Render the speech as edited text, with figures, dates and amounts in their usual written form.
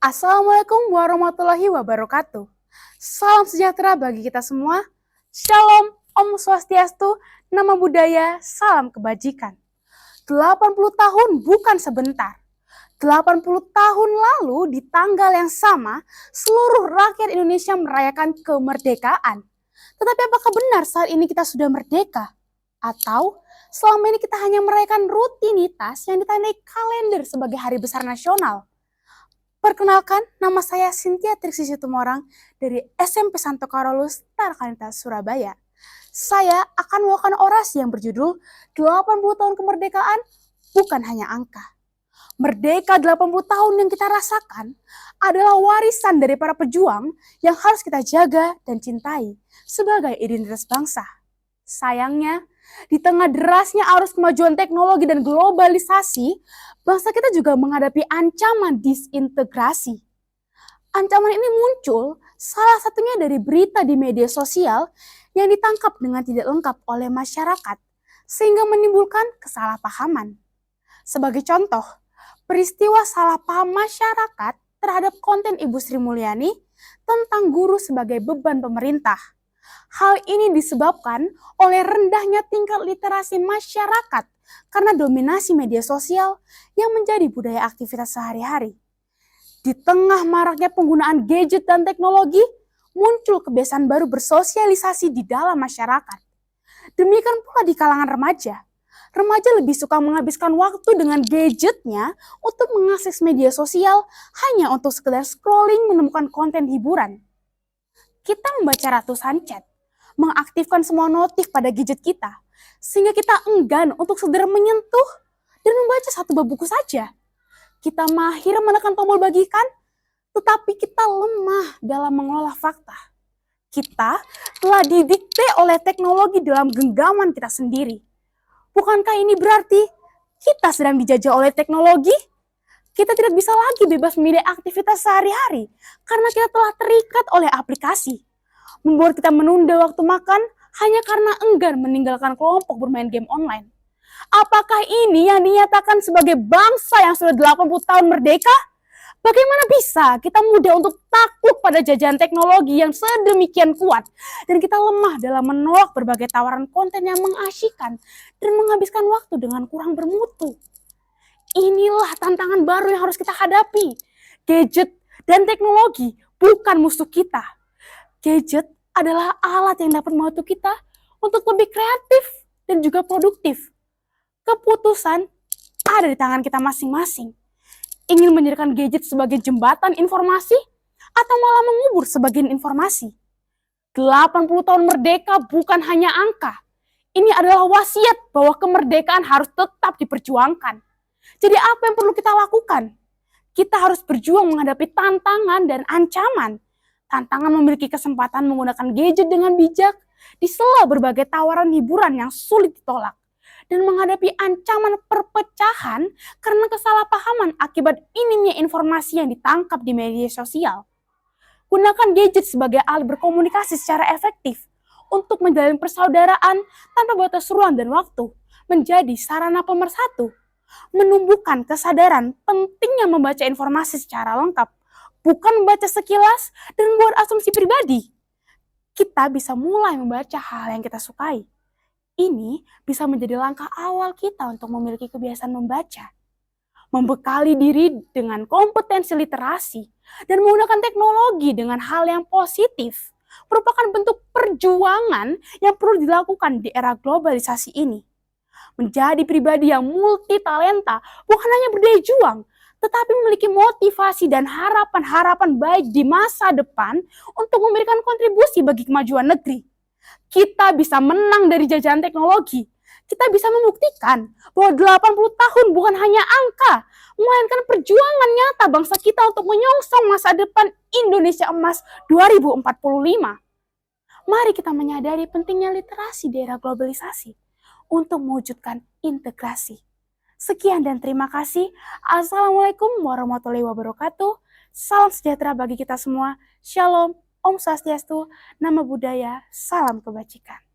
Assalamualaikum warahmatullahi wabarakatuh. Salam sejahtera bagi kita semua. Shalom, Om Swastiastu, Nama Budaya, Salam Kebajikan. 80 tahun bukan sebentar. 80 tahun lalu di tanggal yang sama, seluruh rakyat Indonesia merayakan kemerdekaan. Tetapi apakah benar saat ini kita sudah merdeka? Atau selama ini kita hanya merayakan rutinitas yang ditandai kalender sebagai hari besar nasional? Perkenalkan, nama saya Cynthia Triksi Situmorang dari SMP Santo Karolus, Tarakanita, Surabaya. Saya akan membawakan orasi yang berjudul 80 tahun kemerdekaan bukan hanya angka. Merdeka 80 tahun yang kita rasakan adalah warisan dari para pejuang yang harus kita jaga dan cintai sebagai identitas bangsa. Sayangnya, di tengah derasnya arus kemajuan teknologi dan globalisasi, bangsa kita juga menghadapi ancaman disintegrasi. Ancaman ini muncul salah satunya dari berita di media sosial yang ditangkap dengan tidak lengkap oleh masyarakat, sehingga menimbulkan kesalahpahaman. Sebagai contoh, peristiwa salah paham masyarakat terhadap konten Ibu Sri Mulyani tentang guru sebagai beban pemerintah. Hal ini disebabkan oleh rendahnya tingkat literasi masyarakat karena dominasi media sosial yang menjadi budaya aktivitas sehari-hari. Di tengah maraknya penggunaan gadget dan teknologi, muncul kebiasaan baru bersosialisasi di dalam masyarakat. Demikian pula di kalangan remaja. Remaja lebih suka menghabiskan waktu dengan gadgetnya untuk mengakses media sosial hanya untuk sekedar scrolling menemukan konten hiburan. Kita membaca ratusan chat, mengaktifkan semua notif pada gadget kita, sehingga kita enggan untuk segera menyentuh dan membaca satu bab buku saja. Kita mahir menekan tombol bagikan, tetapi kita lemah dalam mengolah fakta. Kita telah didikte oleh teknologi dalam genggaman kita sendiri. Bukankah ini berarti kita sedang dijajah oleh teknologi? Kita tidak bisa lagi bebas memilih aktivitas sehari-hari karena kita telah terikat oleh aplikasi. Membuat kita menunda waktu makan hanya karena enggan meninggalkan kelompok bermain game online. Apakah ini yang dinyatakan sebagai bangsa yang sudah 80 tahun merdeka? Bagaimana bisa kita mudah untuk takluk pada jajahan teknologi yang sedemikian kuat dan kita lemah dalam menolak berbagai tawaran konten yang mengasyikkan dan menghabiskan waktu dengan kurang bermutu? Inilah tantangan baru yang harus kita hadapi. Gadget dan teknologi bukan musuh kita. Gadget adalah alat yang dapat membantu kita untuk lebih kreatif dan juga produktif. Keputusan ada di tangan kita masing-masing. Ingin menjadikan gadget sebagai jembatan informasi atau malah mengubur sebagian informasi. 80 tahun merdeka bukan hanya angka. Ini adalah wasiat bahwa kemerdekaan harus tetap diperjuangkan. Jadi apa yang perlu kita lakukan? Kita harus berjuang menghadapi tantangan dan ancaman. Tantangan memiliki kesempatan menggunakan gadget dengan bijak di sela berbagai tawaran hiburan yang sulit ditolak. Dan menghadapi ancaman perpecahan karena kesalahpahaman akibat minimnya informasi yang ditangkap di media sosial. Gunakan gadget sebagai alat berkomunikasi secara efektif untuk menjalin persaudaraan tanpa batas ruang dan waktu menjadi sarana pemersatu. Menumbuhkan kesadaran pentingnya membaca informasi secara lengkap, bukan membaca sekilas dan membuat asumsi pribadi. Kita bisa mulai membaca hal yang kita sukai. Ini bisa menjadi langkah awal kita untuk memiliki kebiasaan membaca. Membekali diri dengan kompetensi literasi dan menggunakan teknologi dengan hal yang positif merupakan bentuk perjuangan yang perlu dilakukan di era globalisasi ini. Menjadi pribadi yang multi talenta bukan hanya berdaya juang, tetapi memiliki motivasi dan harapan-harapan baik di masa depan untuk memberikan kontribusi bagi kemajuan negeri. Kita bisa menang dari jajahan teknologi. Kita bisa membuktikan bahwa 80 tahun bukan hanya angka, melainkan perjuangan nyata bangsa kita untuk menyongsong masa depan Indonesia Emas 2045. Mari kita menyadari pentingnya literasi di era globalisasi untuk mewujudkan integrasi. Sekian dan terima kasih. Assalamualaikum warahmatullahi wabarakatuh. Salam sejahtera bagi kita semua. Shalom, Om Swastiastu, Nama Budaya, Salam Kebajikan.